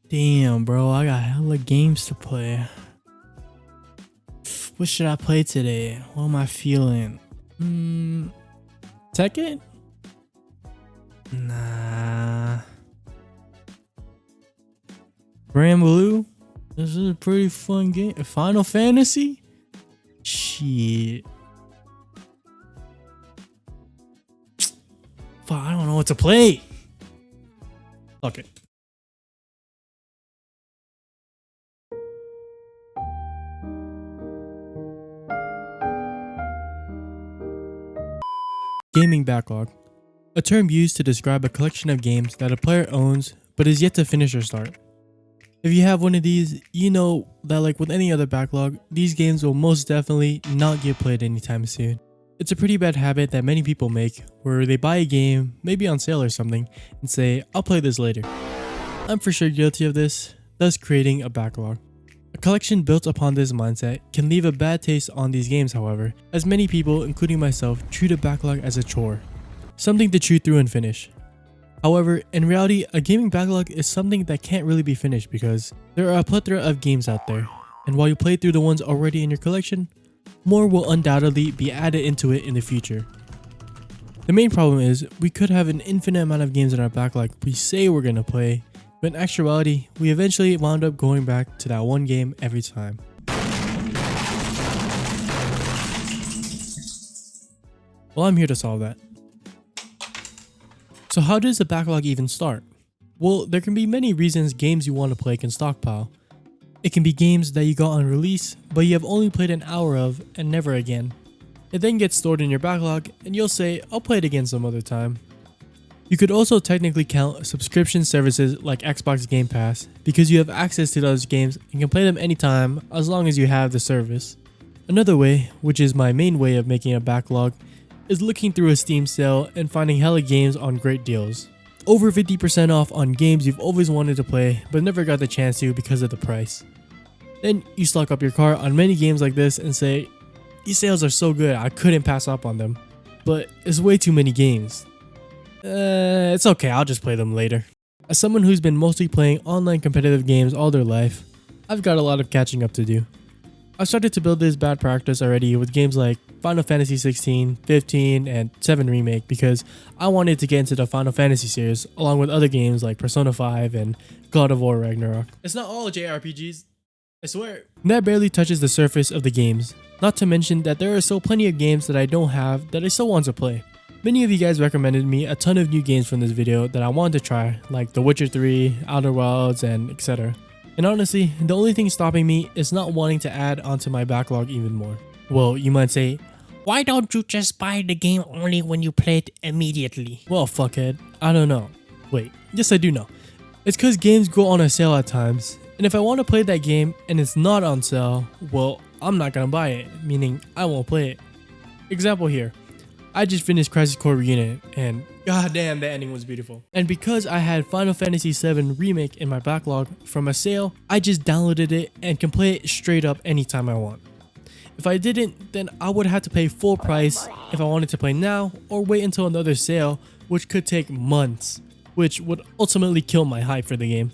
Damn, bro, I got hella games to play. What should I play today? What am I feeling? Tekken? Nah. Grand Blue? This is a pretty fun game. Final Fantasy? Shit. Fuck, I don't know what to play. Okay. Gaming backlog. A term used to describe a collection of games that a player owns but is yet to finish or start. If you have one of these, you know that like with any other backlog, these games will most definitely not get played anytime soon. It's a pretty bad habit that many people make, where they buy a game, maybe on sale or something, and say, I'll play this later. I'm for sure guilty of this, thus creating a backlog. A collection built upon this mindset can leave a bad taste on these games, however, as many people, including myself, treat a backlog as a chore, something to chew through and finish. However, in reality, a gaming backlog is something that can't really be finished because there are a plethora of games out there, and while you play through the ones already in your collection, more will undoubtedly be added into it in the future. The main problem is, we could have an infinite amount of games in our backlog we say we're gonna play, but in actuality, we eventually wound up going back to that one game every time. Well, I'm here to solve that. So how does the backlog even start? Well, there can be many reasons games you want to play can stockpile. It can be games that you got on release, but you have only played an hour of and never again. It then gets stored in your backlog and you'll say, I'll play it again some other time. You could also technically count subscription services like Xbox Game Pass because you have access to those games and can play them anytime as long as you have the service. Another way, which is my main way of making a backlog, is looking through a Steam sale and finding hella games on great deals. Over 50% off on games you've always wanted to play but never got the chance to because of the price. Then you stock up your cart on many games like this and say, these sales are so good I couldn't pass up on them. But it's way too many games. It's okay, I'll just play them later. As someone who's been mostly playing online competitive games all their life, I've got a lot of catching up to do. I've started to build this bad practice already with games like Final Fantasy 16, 15, and 7 Remake because I wanted to get into the Final Fantasy series along with other games like Persona 5 and God of War Ragnarok. It's not all JRPGs, I swear. That barely touches the surface of the games, not to mention that there are still plenty of games that I don't have that I still want to play. Many of you guys recommended me a ton of new games from this video that I wanted to try, like The Witcher 3, Outer Wilds, and etc. And honestly, the only thing stopping me is not wanting to add onto my backlog even more. Well, you might say, why don't you just buy the game only when you play it immediately? Well, fuckhead, I don't know. Wait, yes I do know. It's cause games go on a sale at times, and if I want to play that game and it's not on sale, well, I'm not gonna buy it, meaning I won't play it. Example here. I just finished Crisis Core Reunion, and goddamn, the ending was beautiful. And because I had Final Fantasy 7 Remake in my backlog from a sale, I just downloaded it and can play it straight up anytime I want. If I didn't, then I would have to pay full price if I wanted to play now or wait until another sale, which could take months, which would ultimately kill my hype for the game.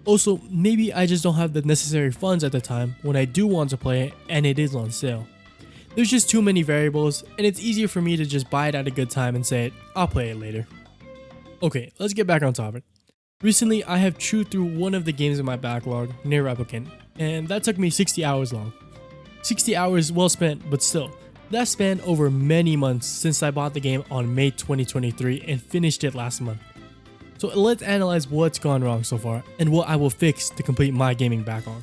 Also, maybe I just don't have the necessary funds at the time when I do want to play it and it is on sale. There's just too many variables, and it's easier for me to just buy it at a good time and say, I'll play it later. Okay, let's get back on topic. Recently, I have chewed through one of the games in my backlog, Nier Replicant, and that took me 60 hours long. 60 hours well spent, but still, that spanned over many months since I bought the game on May 2023 and finished it last month. So let's analyze what's gone wrong so far, and what I will fix to complete my gaming backlog.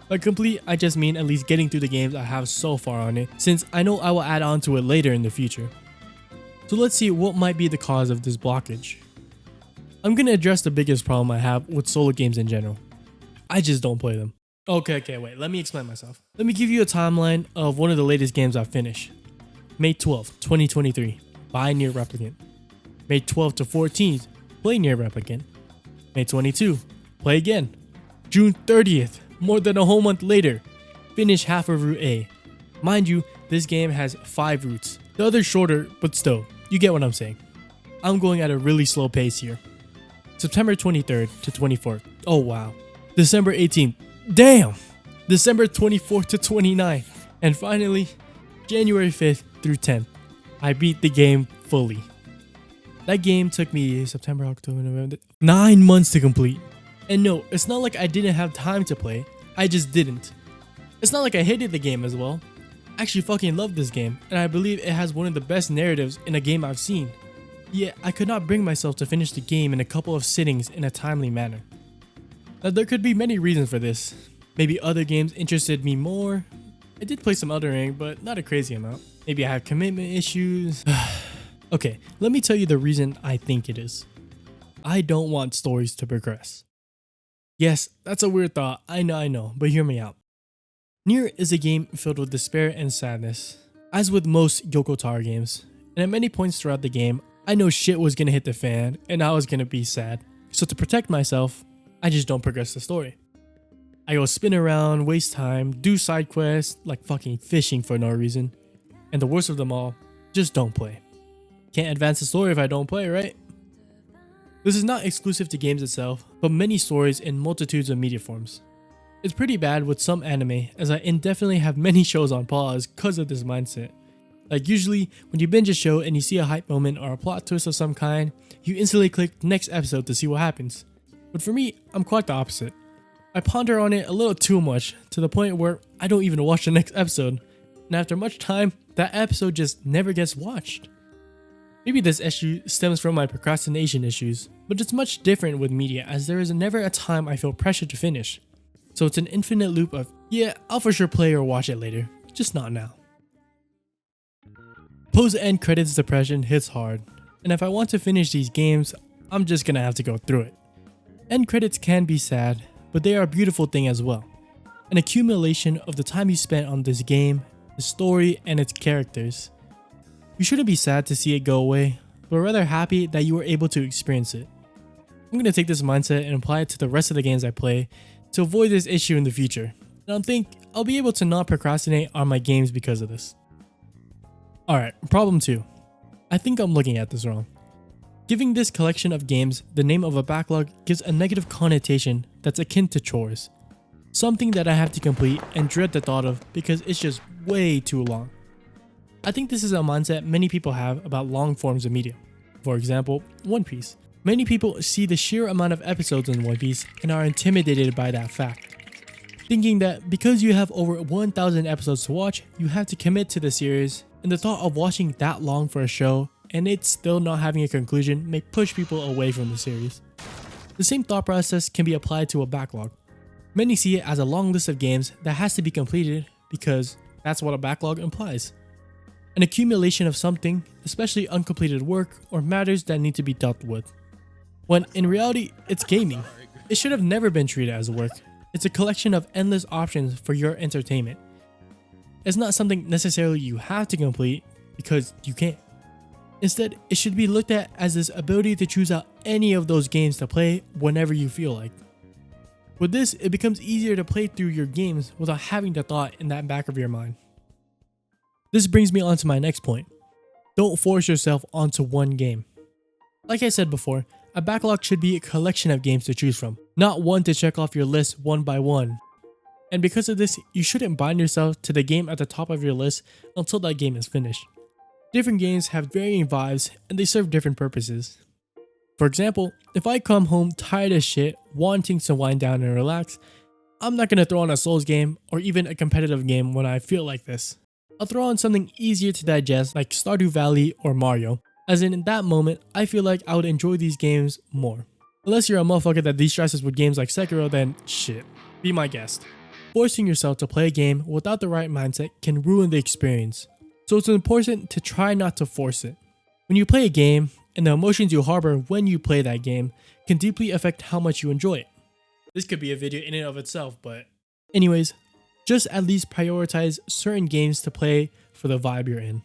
By complete, I just mean at least getting through the games I have so far on it, since I know I will add on to it later in the future. So let's see what might be the cause of this blockage. I'm gonna address the biggest problem I have with solo games in general. I just don't play them. Okay, wait, let me explain myself. Let me give you a timeline of one of the latest games I've finished. May 12th, 2023, buy Nier Replicant. May 12th to 14th, play Nier Replicant. May 22, play again. June 30th, more than a whole month later, finish half of Route A. Mind you, this game has 5 routes. The other's shorter, but still, you get what I'm saying. I'm going at a really slow pace here. September 23rd to 24th, Oh wow. December 18th. Damn! December 24th to 29th. And finally, January 5th through 10th. I beat the game fully. That game took me September, October, November, 9 months to complete. And no, it's not like I didn't have time to play. I just didn't. It's not like I hated the game as well. I actually fucking love this game, and I believe it has one of the best narratives in a game I've seen. Yet, I could not bring myself to finish the game in a couple of sittings in a timely manner. Now, there could be many reasons for this. Maybe other games interested me more. I did play some Elden Ring, but not a crazy amount. Maybe I have commitment issues. Okay, let me tell you the reason I think it is. I don't want stories to progress. Yes, that's a weird thought, I know, but hear me out. Nier is a game filled with despair and sadness, as with most Yoko Taro games, and at many points throughout the game, I know shit was gonna hit the fan and I was gonna be sad. So to protect myself, I just don't progress the story. I go spin around, waste time, do side quests like fucking fishing for no reason, and the worst of them all, just don't play. Can't advance the story if I don't play, right? This is not exclusive to games itself, but many stories in multitudes of media forms. It's pretty bad with some anime, as I indefinitely have many shows on pause cause of this mindset. Like usually, when you binge a show and you see a hype moment or a plot twist of some kind, you instantly click next episode to see what happens. But for me, I'm quite the opposite. I ponder on it a little too much, to the point where I don't even watch the next episode, and after much time, that episode just never gets watched. Maybe this issue stems from my procrastination issues, but it's much different with media, as there is never a time I feel pressure to finish. So it's an infinite loop of, yeah, I'll for sure play or watch it later, just not now. Post-end credits depression hits hard, and if I want to finish these games, I'm just gonna have to go through it. End credits can be sad, but they are a beautiful thing as well. An accumulation of the time you spent on this game, the story, and its characters. You shouldn't be sad to see it go away, but rather happy that you were able to experience it. I'm gonna take this mindset and apply it to the rest of the games I play to avoid this issue in the future, and I think I'll be able to not procrastinate on my games because of this. Alright, problem 2. I think I'm looking at this wrong. Giving this collection of games the name of a backlog gives a negative connotation that's akin to chores. Something that I have to complete and dread the thought of because it's just way too long. I think this is a mindset many people have about long forms of media. For example, One Piece. Many people see the sheer amount of episodes in One Piece and are intimidated by that fact. Thinking that because you have over 1,000 episodes to watch, you have to commit to the series, and the thought of watching that long for a show and it still not having a conclusion may push people away from the series. The same thought process can be applied to a backlog. Many see it as a long list of games that has to be completed because that's what a backlog implies. An accumulation of something, especially uncompleted work or matters that need to be dealt with. When in reality, it's gaming. It should have never been treated as work. It's a collection of endless options for your entertainment. It's not something necessarily you have to complete because you can't. Instead, it should be looked at as this ability to choose out any of those games to play whenever you feel like. With this, it becomes easier to play through your games without having the thought in that back of your mind. This brings me on to my next point. Don't force yourself onto one game. Like I said before, a backlog should be a collection of games to choose from, not one to check off your list one by one. And because of this, you shouldn't bind yourself to the game at the top of your list until that game is finished. Different games have varying vibes and they serve different purposes. For example, if I come home tired as shit, wanting to wind down and relax, I'm not gonna throw on a Souls game or even a competitive game when I feel like this. I'll throw on something easier to digest like Stardew Valley or Mario, as in that moment, I feel like I would enjoy these games more. Unless you're a motherfucker that de-stresses with games like Sekiro, then shit, be my guest. Forcing yourself to play a game without the right mindset can ruin the experience. So it's important to try not to force it. When you play a game, and the emotions you harbor when you play that game can deeply affect how much you enjoy it. This could be a video in and of itself, but anyways, just at least prioritize certain games to play for the vibe you're in.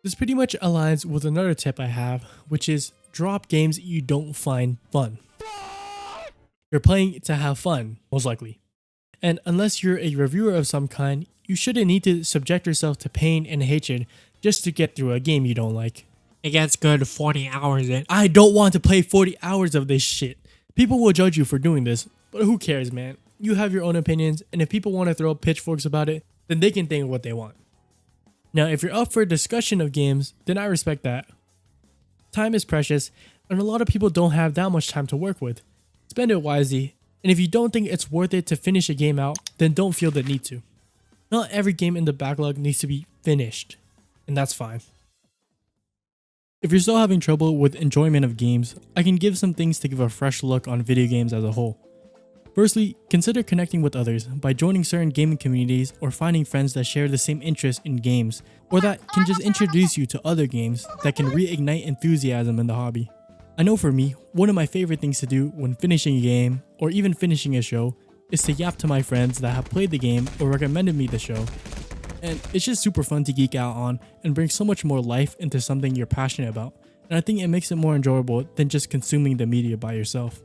This pretty much aligns with another tip I have, which is drop games you don't find fun. You're playing to have fun, most likely. And unless you're a reviewer of some kind, you shouldn't need to subject yourself to pain and hatred just to get through a game you don't like. It gets good 40 hours in. I don't want to play 40 hours of this shit. People will judge you for doing this, but who cares, man? You have your own opinions, and if people want to throw pitchforks about it, then they can think what they want. Now, if you're up for a discussion of games, then I respect that. Time is precious, and a lot of people don't have that much time to work with. Spend it wisely, and if you don't think it's worth it to finish a game out, then don't feel the need to. Not every game in the backlog needs to be finished, and that's fine. If you're still having trouble with enjoyment of games, I can give some things to give a fresh look on video games as a whole. Firstly, consider connecting with others by joining certain gaming communities or finding friends that share the same interest in games, or that can just introduce you to other games that can reignite enthusiasm in the hobby. I know for me, one of my favorite things to do when finishing a game, or even finishing a show, is to yap to my friends that have played the game or recommended me the show. And it's just super fun to geek out on and bring so much more life into something you're passionate about, and I think it makes it more enjoyable than just consuming the media by yourself.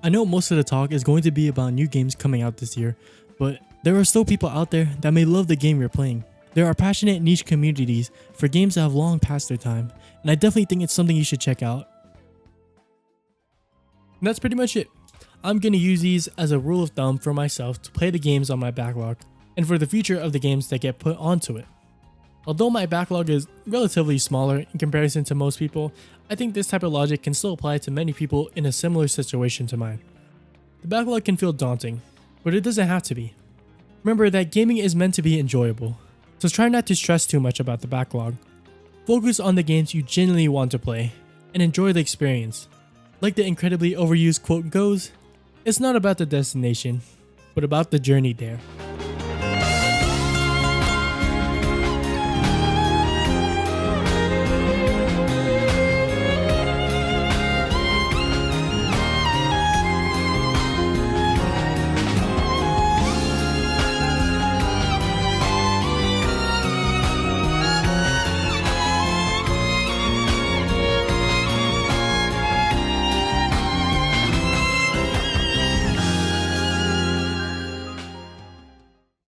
I know most of the talk is going to be about new games coming out this year, but there are still people out there that may love the game you're playing. There are passionate niche communities for games that have long passed their time, and I definitely think it's something you should check out. And that's pretty much it. I'm going to use these as a rule of thumb for myself to play the games on my backlog, and for the future of the games that get put onto it. Although my backlog is relatively smaller in comparison to most people, I think this type of logic can still apply to many people in a similar situation to mine. The backlog can feel daunting, but it doesn't have to be. Remember that gaming is meant to be enjoyable, so try not to stress too much about the backlog. Focus on the games you genuinely want to play, and enjoy the experience. Like the incredibly overused quote goes, it's not about the destination, but about the journey there.